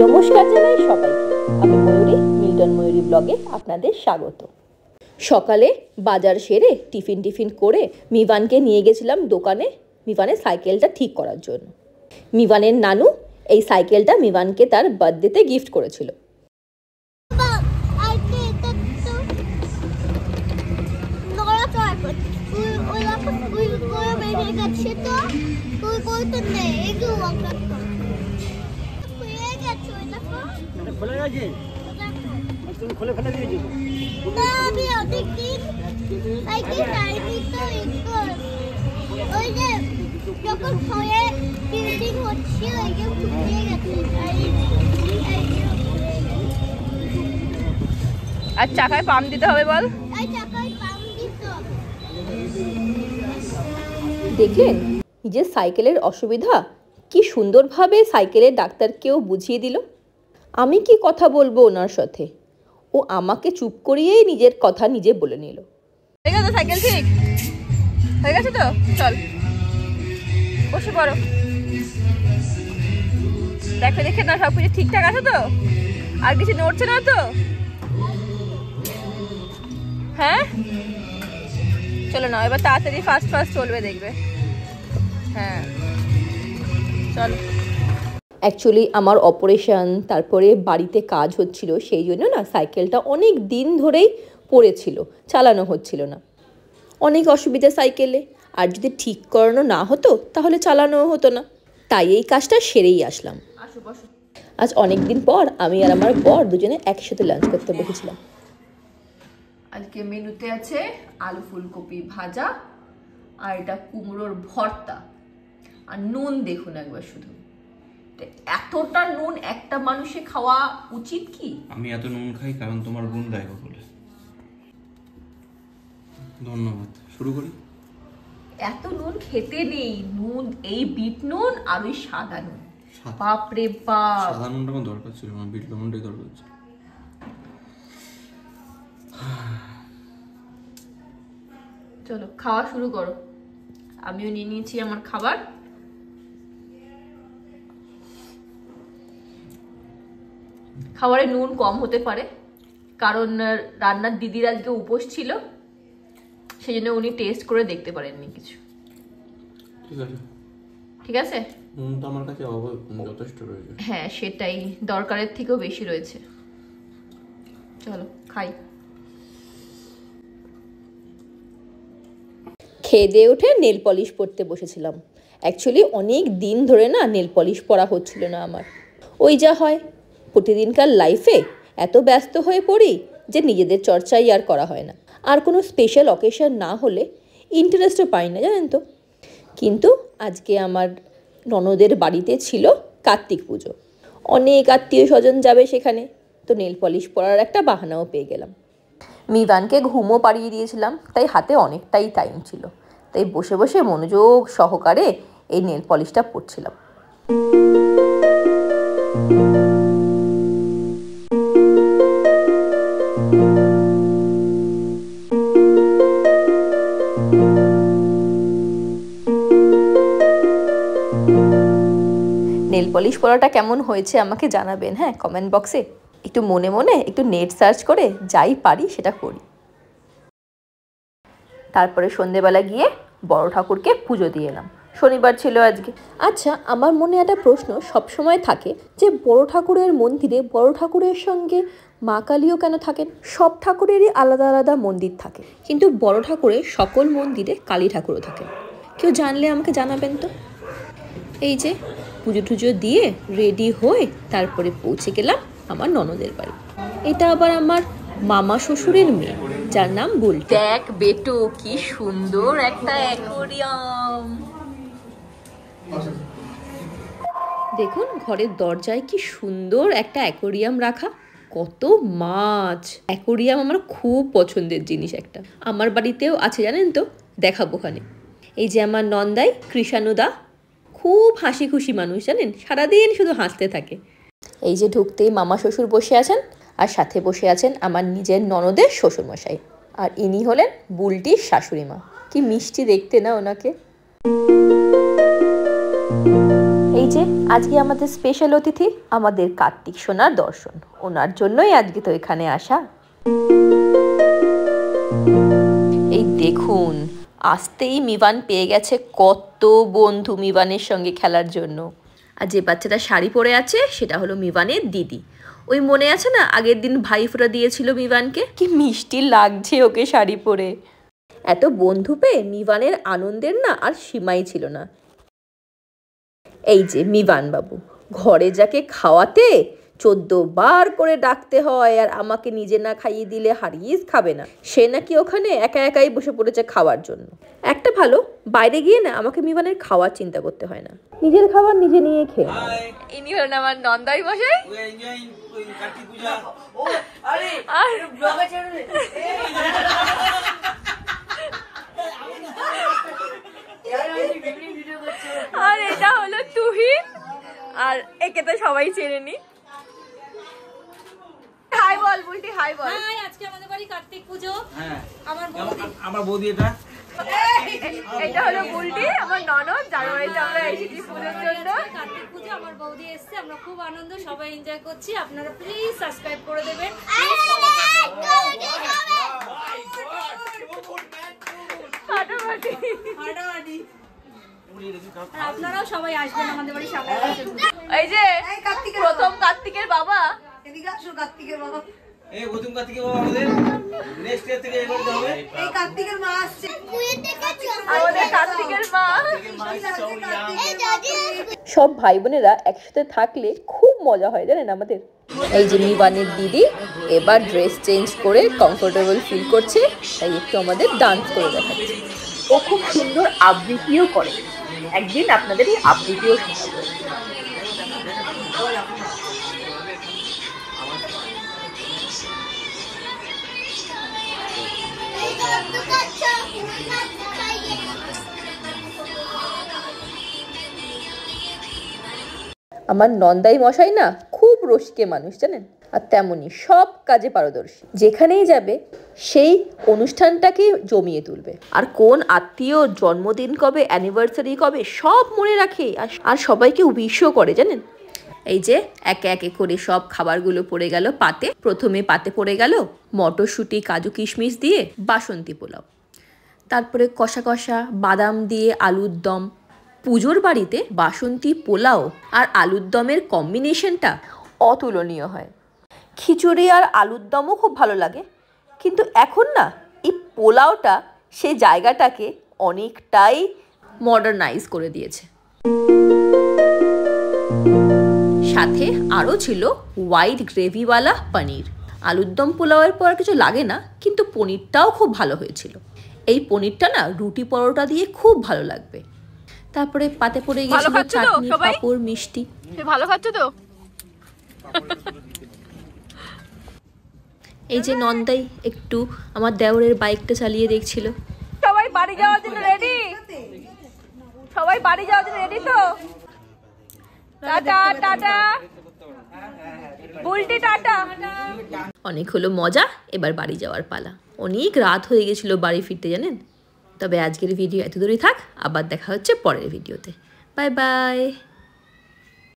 নমস্কার জানাই সবাইকে। আমি ময়ূরী, মিল্টন ময়ূরী ব্লগে আপনাদের স্বাগত। সকালে বাজার সেরে টিফিন করে মিভানকে নিয়ে গেছিলাম দোকানে মিভানের সাইকেলটা ঠিক করার জন্য। মিভানের নানু এই সাইকেলটা মিভানকে তার বার্থডেতে গিফট করেছিল। খুলে ফেলে দিয়েছি না আমি অনেক দিন সাইকেল চালাইনি তো ওই যে যখন হয়ে বিল্ডিং হচ্ছে ওই যে ফুটিয়ে গেছে আর চাকায় পাম্প দিতে হবে বল। চাকায় পাম্প দিতে হবে। দেখলেন নিজের সাইকেলের অসুবিধা কি সুন্দরভাবে সাইকেলের ডাক্তারকেও বুঝিয়ে দিল। আমি কি কথা বলবো ওনার সাথে, ও আমাকে চুপ করিয়েই নিজের কথা নিজে বলে নিল। ঠিক আছে, সাইকেল ঠিক হয়ে গেছে তো, চল বসে পড়ো। দেখে না সব কিছু ঠিকঠাক আছে তো, আর কিছু নড়ছে না তো? হ্যাঁ চলো না, এবার তাড়াতাড়ি ফাস্ট চলবে, দেখবে। হ্যাঁ চলো। অ্যাকচুয়ালি আমার অপারেশন, তারপরে বাড়িতে কাজ হচ্ছিল, সেই জন্য না সাইকেলটা অনেক দিন ধরেই পড়েছিল, চালানো হচ্ছিল না। অনেক অসুবিধা সাইকেলে, আর যদি ঠিক করানো না হতো তাহলে চালানো হতো না। তাই এই কাজটা সেরেই আসলাম। আজ অনেক দিন পর আমি আর আমার বর দুজনে একসাথে লাঞ্চ করতে বসেছিলাম। আজকে মেনুতে আছে আলু ফুলকপি ভাজা, আর এটা কুমড়োর ভর্তা, আর নুন দেখুন একবার শুধু। এতটা নুন একটা মানুষে খাওয়া উচিত কি? আমি এত নুন খাই কারণ তোমার বোন দেয় বলে। ধন্যবাদ। শুরু করি। এত নুন খেতে নেই, নুন এই বিট নুন আর ওই সাদা নুন। বাপরে বাপ, সাদা নুনটা আমার দরকার ছিল না, বিট নুনটাই দরকার ছিল। চলো খাওয়া শুরু করো। আমিও নিয়ে নিয়েছি আমার খাবার। খাবারে নুন কম হতে পারে, কারণ রান্নার দিদির আজকে উপোস ছিল, সেই জন্য উনি টেস্ট করে দেখতে পারেননি কিছু। ঠিক আছে, নুনটা আমার কাছে যথেষ্ট রয়েছে। হ্যাঁ সেটাই, দরকারের থেকেও বেশি রয়েছে। চলো খাই। খেয়ে দিয়ে উঠে নেল পলিশ পরতে বসেছিলাম। অ্যাকচুয়ালি অনেক দিন ধরে না নেল পলিশ পরা হচ্ছিল না আমার। ওই যা হয়, প্রতিদিনকার লাইফে এত ব্যস্ত হয়ে পড়ি যে নিজেদের চর্চাই আর করা হয় না। আর কোনো স্পেশাল অকেশন না হলে ইন্টারেস্টও পাই না, জানেন তো। কিন্তু আজকে আমার ননদের বাড়িতে ছিল কার্তিক পুজো, অনেক আত্মীয় স্বজন যাবে সেখানে, তো নেল পলিশ পরার একটা বাহানাও পেয়ে গেলাম। মিভানকে ঘুমও পাড়িয়ে দিয়েছিলাম, তাই হাতে অনেকটাই টাইম ছিল, তাই বসে বসে মনোযোগ সহকারে এই নেল পলিশটা পরছিলাম। নেল পলিশ পরাটা কেমন হয়েছে আমাকে জানাবেন, হ্যাঁ কমেন্ট বক্সে। একটু মনে মনে একটু নেট সার্চ করে যাই পারি সেটা করি। তারপরে সন্ধেবেলা গিয়ে বড় ঠাকুরকে পুজো দিয়ে এলাম, শনিবার ছিল আজকে। আচ্ছা, আমার মনে একটা প্রশ্ন সবসময় থাকে যে বড় ঠাকুরের মন্দিরে বড় ঠাকুরের সঙ্গে মা কালীও কেন থাকেন? সব ঠাকুরেরই আলাদা আলাদা মন্দির থাকে, কিন্তু বড় ঠাকুরের সকল মন্দিরে কালী ঠাকুরও থাকেন। কেউ জানলে আমাকে জানাবেন তো। এই যে পুজো টুজো দিয়ে রেডি হয়ে তারপরে পৌঁছে গেলাম আমার ননদের বাড়ি। এটা আবার আমার মামা শ্বশুরের মেয়ে, যার নাম বুলটি। দেখ বেটু, কি সুন্দর একটা অ্যাকোয়ারিয়াম। দেখুন ঘরের দরজায় কি সুন্দর একটা অ্যাকোয়ারিয়াম রাখা, কত মাছ। অ্যাকোয়ারিয়াম আমার খুব পছন্দের জিনিস একটা, আমার বাড়িতেও আছে জানেন তো, দেখাবো ওখানে। এই যে আমার নন্দাই কৃষাণুদা, খুব হাসি খুশি মানুষ জানেন, সারাদিন শুধু হাসতে থাকে। এই যে ঢুকতেই মামা শ্বশুর বসে আছেন, আর সাথে বসে আছেন আমার নিজের ননদের শ্বশুরমশাই, আর ইনি হলেন বুলটির শাশুড়ি মা। কি মিষ্টি দেখতে না ওনাকে। এই এই যে আজকে আমাদের স্পেশাল অতিথি আমাদের কার্তিক সোনার দর্শন, ওনার জন্যই আজকে তো এখানে আসা। এই দেখুন আসতেই মিবান পেয়ে গেছে কত বন্ধু মিবানের সঙ্গে খেলার জন্য। আর যে বাচ্চাটা শাড়ি পরে আছে সেটা হলো মিবানের দিদি। ওই মনে আছে না আগের দিন ভাইফোঁটা দিয়েছিল মিবানকে, কি মিষ্টি লাগছে ওকে শাড়ি পরে। এত বন্ধু পেয়ে মিবানের আনন্দের না আর সীমাই ছিল না। এই যে মিবান বাবু, ঘরে যাকে খাওয়াতে 14 বার করে ডাকতে হয়, আর আমাকে নিজে না খাইয়ে দিলে হারিয়েস খাবে না, সে নাকি ওখানে একা একাই বসে পড়েছে খাওয়ার জন্য। একটা ভালো, বাইরে গিয়ে না আমাকে মিবানের খাওয়ার চিন্তা করতে হয় না, নিজের খাবার নিজে নিয়ে খেয়ে। ইনি হলেন আমার নন্দাই মশাই। আর এটা হলো তুহিন, আর একে তো সবাই চেনে নি। হাই বল বুলটি, হাই বল। হাই, আজকে আমাদের বাড়ি কার্তিক পুজো। হ্যাঁ, আমার বৌদি এটা। এটা হলো বুলটি, আমার ননদ, যার বাড়িতে আমরা এসেছি পুজোর জন্য। কার্তিক পুজো, আমার বৌদি এসেছে, আমরা খুব আনন্দ, সবাই এনজয় করছি। আপনারা প্লিজ সাবস্ক্রাইব করে দেবেন। আপনারাও সবাই আসবেন আমাদের বাড়ি সকালে। এই যে প্রথম কার্তিকের বাবা, কার্তিকের বাবা, এই প্রথম কার্তিকের বাবা আমাদের নেক্সট ইয়ার থেকে এবারে হবে। এই কার্তিকের মা আসছে, আমাদের কার্তিকের মা। সব ভাই বোনেরা একসাথে থাকলে খুব মজা হয় জানেন আমাদের। এই যে মিবানের দিদি এবার ড্রেস চেঞ্জ করে কমফোর্টেবল ফিল করছে, তাই একটু আমাদের ডান্স করে দেখাচ্ছে। ও খুব সুন্দর আবৃত্তিও করে, একদিন আপনাদের এই আবৃত্তিও শোনাবো। আমার নন্দাই মশাই না খুব রসিকে মানুষ জানেন, আর তেমনই সব কাজে পারদর্শী। যেখানেই যাবে সেই অনুষ্ঠানটাকে জমিয়ে তুলবে, আর কোন আত্মীয় জন্মদিন কবে, অ্যানিভার্সারি কবে সব মনে রাখে, আর সবাইকে উইশও করে জানেন। এই যে একে একে করে সব খাবারগুলো পড়ে গেল পাতে। প্রথমে পাতে পড়ে গেল মটরশুঁটি, কাজু কিশমিশ দিয়ে বাসন্তী পোলাও, তারপরে কষা কষা বাদাম দিয়ে আলুর দম। পুজোর বাড়িতে বাসন্তী পোলাও আর আলুর দমের কম্বিনেশনটা অতুলনীয় হয়। খিচুড়ি আর আলুর দমও খুব ভালো লাগে, কিন্তু এখন না এই পোলাওটা সেই জায়গাটাকে অনেকটাই মডার্নাইজ করে দিয়েছে। সাথে আরও ছিল হোয়াইট গ্রেভিওয়ালা পনির। আলুর দম পোলাওয়ের পর কিছু লাগে না, কিন্তু পনিরটাও খুব ভালো হয়েছিল। এই পনিরটা না রুটি পরোটা দিয়ে খুব ভালো লাগবে। তারপরে পাতে পড়ে গেছিল চাটনি, পাঁপড়, মিষ্টি। ভালো খাচ্ছ তো? এই যে নন্দাই একটু আমার দেওরের বাইকটা চালিয়ে দেখছিল। সবাই বাড়ি যাওয়ার জন্য রেডি? সবাই বাড়ি যাওয়ার জন্য রেডি তো? Tata tata Bulti, tata. অনেক হলো মজা, এবার বাড়ি যাওয়ার পালা। অনেক রাত হয়ে গেছিল বাড়ি ফিরতে জানেন। তবে আজকের ভিডিও এত দূরই থাক, আবার দেখা হচ্ছে পরের ভিডিওতে। Bye bye.